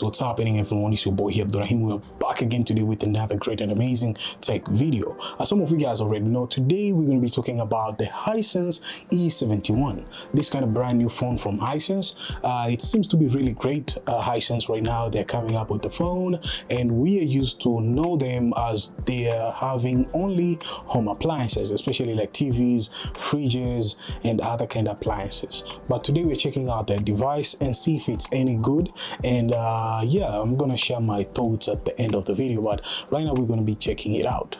guys, what's happening everyone? It's your boy here, Abdurrahim. We're back again today with another great and amazing tech video. As some of you guys already know, today we're going to be talking about the Hisense E71, this kind of brand new phone from Hisense. It seems to be really great. Hisense right now, they're coming up with the phone, and we are used to know them as they're having only home appliances, especially like TVs, fridges, and other kind of appliances. But today we're checking out their device and see if it's any good. And yeah, I'm gonna share my thoughts at the end of the video, but right now we're gonna be checking it out.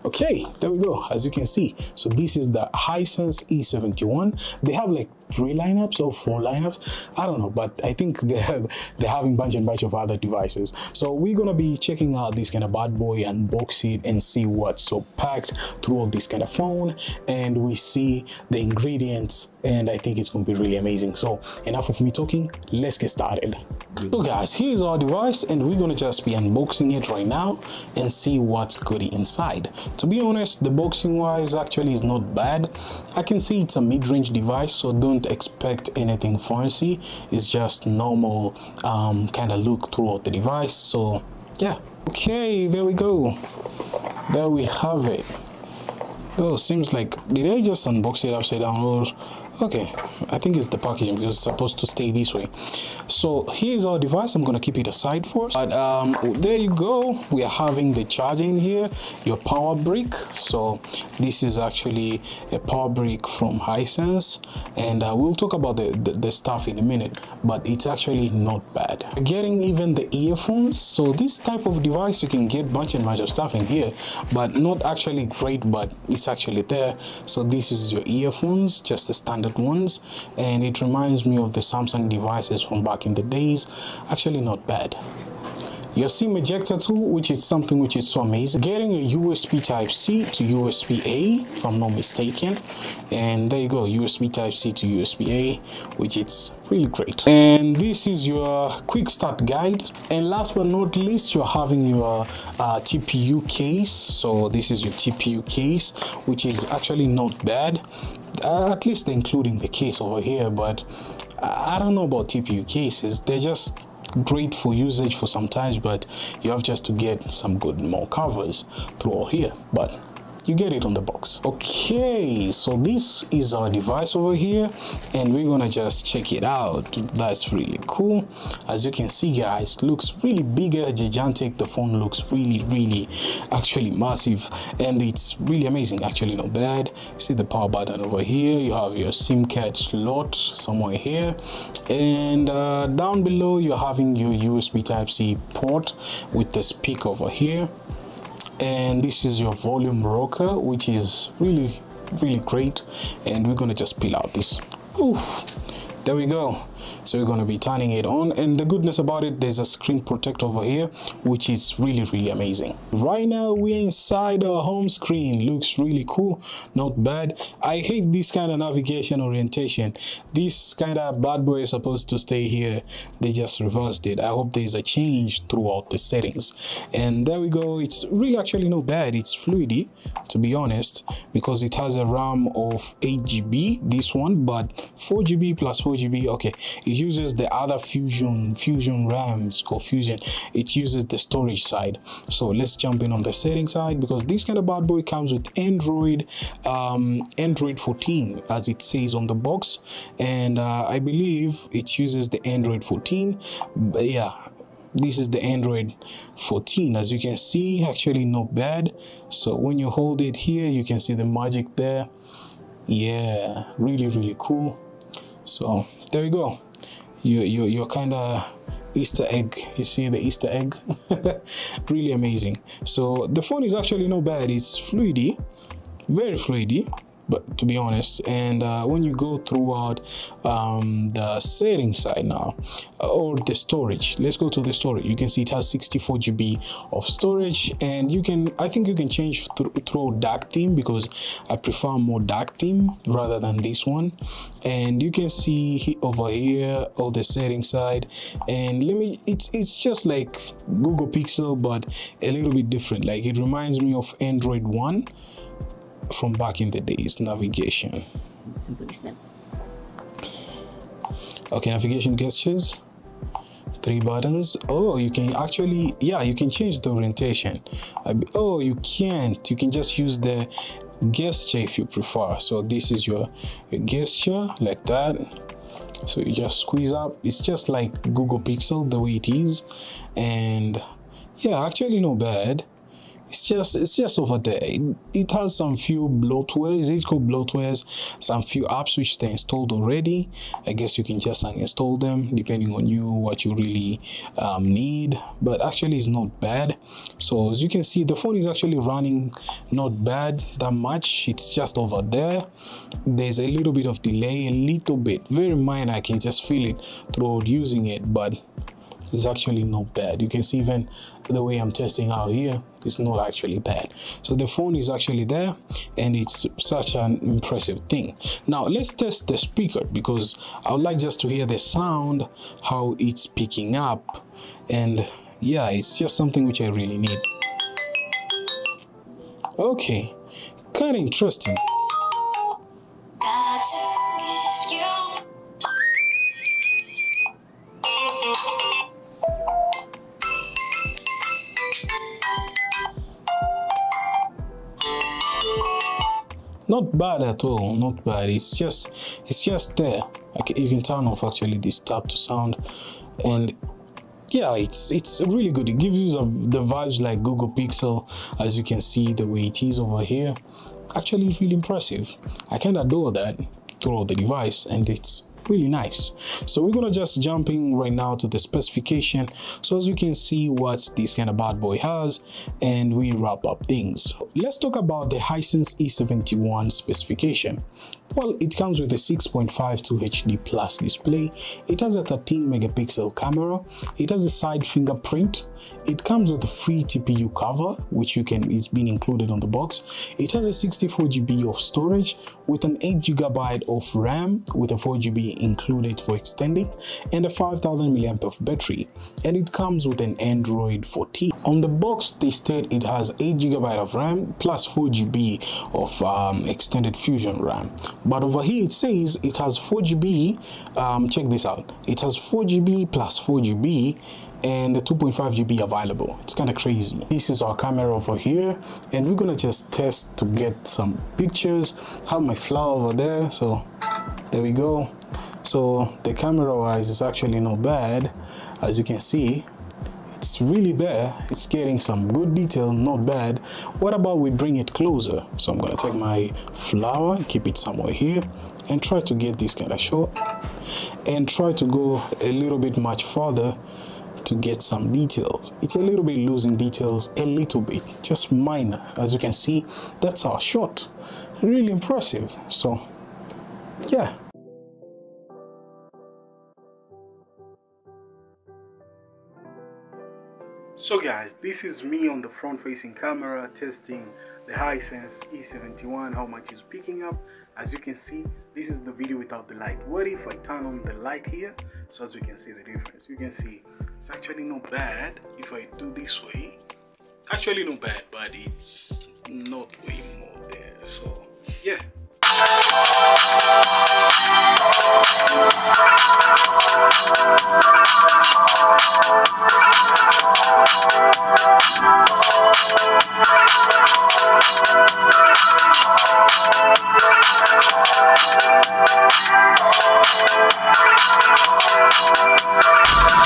Okay, there we go. As you can see, so this is the Hisense E71. They have like 3 lineups or 4 lineups, I don't know, but I think they're having bunch and bunch of other devices. So we're gonna be checking out this kind of bad boy, unbox it, and see what's so packed throughout this kind of phone, and we see the ingredients, and I think it's gonna be really amazing. So enough of me talking, let's get started. So guys, here's our device, and we're gonna just be unboxing it right now and see what's good inside. To be honest, the boxing wise actually is not bad. I can see it's a mid-range device, so don't expect anything fancy. It's just normal kind of look throughout the device. So yeah, okay, there we go. There we have it. Oh, seems like, did I just unbox it upside down? Or okay, I think it's the packaging because it's supposed to stay this way. So here's our device. I'm gonna keep it aside for us. But there you go. We are having the charger in here, your power brick. So this is actually a power brick from Hisense, and we'll talk about the stuff in a minute, but it's actually not bad. Getting even the earphones. So this type of device, you can get bunch and bunch of stuff in here, but not actually great, but it's actually there. So this is your earphones, just the standard ones, and it reminds me of the Samsung devices from back in the days. Actually not bad. Your SIM ejector tool, which is something which is so amazing. Getting a USB Type-C to USB-A, if I'm not mistaken. And there you go, USB Type-C to USB-A, which is really great. And this is your quick start guide. And last but not least, you're having your TPU case. So this is your TPU case, which is actually not bad. At least including the case over here, but I don't know about TPU cases. They're just great for usage for sometimes, but you have just to get some good more covers through here, but you get it on the box. Okay, so this is our device over here, and we're gonna just check it out. That's really cool. As you can see guys, looks really bigger, gigantic. The phone looks really actually massive, and it's really amazing. Actually not bad. See the power button over here. You have your SIM card slot somewhere here, and down below you're having your USB Type-C port with the speaker over here. And this is your volume rocker, which is really great. And we're gonna just peel out this. Ooh, there we go. So we're going to be turning it on, and the goodness about it, there's a screen protector over here, which is really amazing. Right now we're inside our home screen. Looks really cool, not bad. I hate this kind of navigation orientation. This kind of bad boy is supposed to stay here. They just reversed it. I hope there's a change throughout the settings. And there we go. It's really actually not bad. It's fluidy, to be honest, because it has a RAM of 8 GB, this one, but 4 GB plus 4 GB. Okay, it uses the other fusion RAMs, Fusion. It uses the storage side. So let's jump in on the settings side, because this kind of bad boy comes with Android 14, as it says on the box, and I believe it uses the Android 14. But yeah, this is the Android 14. As you can see, actually not bad. So when you hold it here, you can see the magic there. Yeah, really cool. So there we go. You're kind of Easter egg. You see the Easter egg? Really amazing. So the phone is actually not bad. It's fluidy, very fluidy, but to be honest. And when you go throughout the settings side now, or the storage, let's go to the storage. You can see it has 64 GB of storage, and I think you can change through dark theme, because I prefer more dark theme rather than this one. And you can see over here all the settings side, and it's just like Google Pixel, but a little bit different. Like, it reminds me of Android 1 from back in the days. Navigation. Okay, navigation gestures. 3 buttons. Oh, you can actually, yeah, you can change the orientation. Oh, you can't. You can just use the gesture if you prefer. So this is your gesture, like that. So you just squeeze up. It's just like Google Pixel the way it is. And yeah, actually not bad. It's just over there. It has some few bloatwares, it's called bloatwares, some few apps which they installed already. I guess you can just uninstall them depending on you, what you really need. But actually it's not bad. So as you can see, the phone is actually running not bad that much. It's just over there. There's a little bit of delay, a little bit, very minor. I can just feel it throughout using it, but it's actually not bad. You can see even the way I'm testing out here, it's not actually bad. So the phone is actually there, and it's such an impressive thing. Now let's test the speaker, because I would like just to hear the sound, how it's picking up. And yeah, it's just something which I really need. Okay, kind of interesting. Not bad at all, not bad. It's just there. You can turn off actually this tap to sound, and yeah, it's really good. It gives you the vibes like Google Pixel, as you can see the way it is over here. Actually, it's really impressive. I kind of adore that throughout the device, and it's really nice. So we're gonna just jump in right now to the specification, so as you can see what this kind of bad boy has, and we wrap up things. Let's talk about the Hisense E71 specification. Well, it comes with a 6.52 HD plus display. It has a 13 megapixel camera. It has a side fingerprint. It comes with a free TPU cover, which it's been included on the box. It has a 64 GB of storage with an 8 GB of RAM with a 4 GB included for extending, and a 5000 mAh of battery. And it comes with an Android 14. On the box, they state it has 8 GB of RAM plus 4 GB of extended fusion RAM. But over here it says it has 4 GB. Check this out. It has 4 GB plus 4 GB and 2.5 GB available. It's kind of crazy. This is our camera over here, and we're gonna just test to get some pictures. I have my flower over there, so there we go. So the camera wise is actually not bad. As you can see, it's really there. It's getting some good detail, not bad. What about we bring it closer? So I'm gonna take my flower, keep it somewhere here, and try to get this kind of shot, and try to go a little bit much further to get some details. It's a little bit losing details, a little bit, just minor. As you can see, that's our shot. Really impressive. So yeah. So guys, this is me on the front facing camera testing the Hisense E71, how much is picking up. As you can see, this is the video without the light. What if I turn on the light here, so as we can see the difference? You can see it's actually not bad. If I do this way, actually not bad, but it's not way more there. So yeah.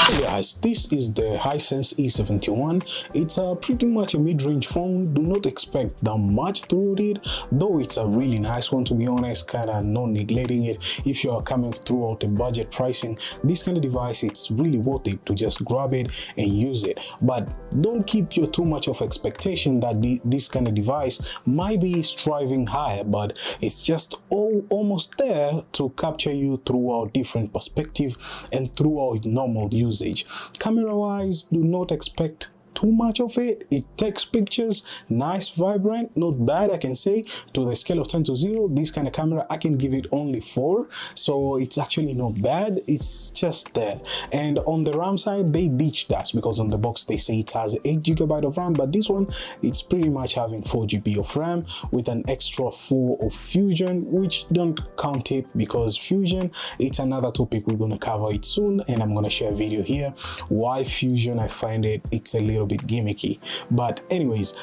Hey guys, this is the Hisense E71. It's pretty much a mid-range phone. Do not expect that much through it, though it's a really nice one, to be honest. Kind of not neglecting it. If you are coming throughout the budget pricing, this kind of device, it's really worth it to just grab it and use it. But don't keep your too much of expectation that this kind of device might be striving higher, but it's just almost there to capture you throughout different perspective and throughout normal usage. Camera wise, do not expect too much of it. It takes pictures, nice, vibrant, not bad. I can say to the scale of 10 to 0, this kind of camera, I can give it only 4. So it's actually not bad. It's just there. And on the RAM side, they ditched that because on the box they say it has 8 GB of RAM, but this one, it's pretty much having 4 GB of RAM with an extra 4 of Fusion, which don't count it because Fusion, it's another topic. We're going to cover it soon, and I'm going to share a video here why Fusion, I find it's a little bit gimmicky. But anyways,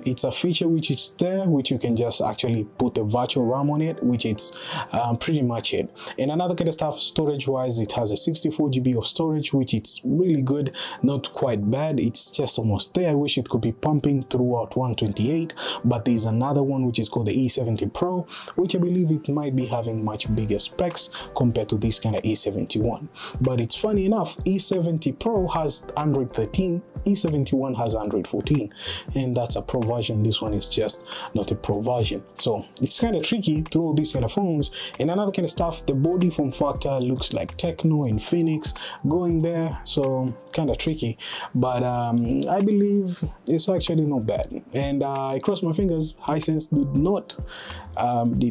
it's a feature which is there, which you can just actually put a virtual RAM on it, which it's pretty much it. And another kind of stuff, storage wise, it has a 64 GB of storage, which it's really good, not quite bad. It's just almost there. I wish it could be pumping throughout 128, but there's another one which is called the E70 Pro, which I believe it might be having much bigger specs compared to this kind of E71. But it's funny enough, E70 Pro has Android 13, E71 has Android 14, and that's a Pro version. This one is just not a Pro version, so it's kind of tricky through all these kind of phones. And another kind of stuff, the body form factor looks like Techno and Phoenix going there, so kind of tricky, but I believe it's actually not bad. And I cross my fingers Hisense did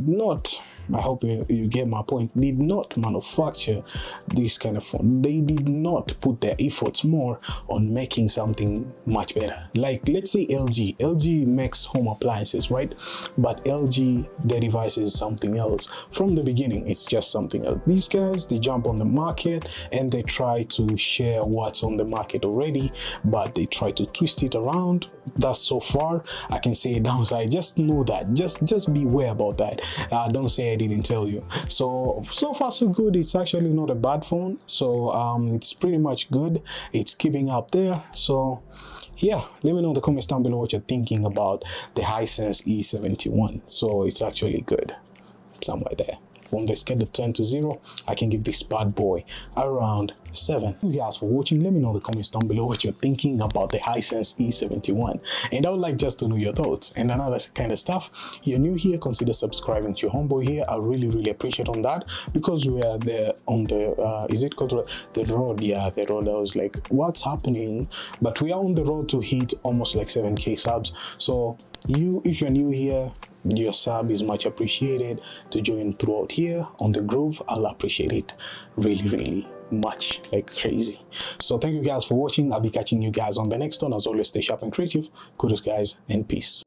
not, I hope you get my point, did not manufacture this kind of phone. They did not put their efforts more on making something much better. Like, let's say LG makes home appliances, right? But LG, their device is something else. From the beginning, it's just something else. These guys, they jump on the market and they try to share what's on the market already, but they try to twist it around. That's so far I can say a downside. Just know that, just beware about that. Don't say I didn't tell you. So far so good. It's actually not a bad phone, so it's pretty much good. It's keeping up there. So yeah, let me know in the comments down below what you're thinking about the Hisense E71. So it's actually good, somewhere there. From the scale of 10 to 0, I can give this bad boy around 7. Thank you guys for watching. Let me know in the comments down below what you're thinking about the Hisense E71, and I would like just to know your thoughts. And another kind of stuff, you're new here, consider subscribing to your homeboy here. I really appreciate on that, because we are there on the is it called the road? Yeah, the road. I was like, what's happening? But we are on the road to hit almost like 7K subs. So if you're new here, your sub is much appreciated. To join throughout here on the groove, I'll appreciate it really much, like crazy. So thank you guys for watching. I'll be catching you guys on the next one. As always, stay sharp and creative. Kudos guys, and peace.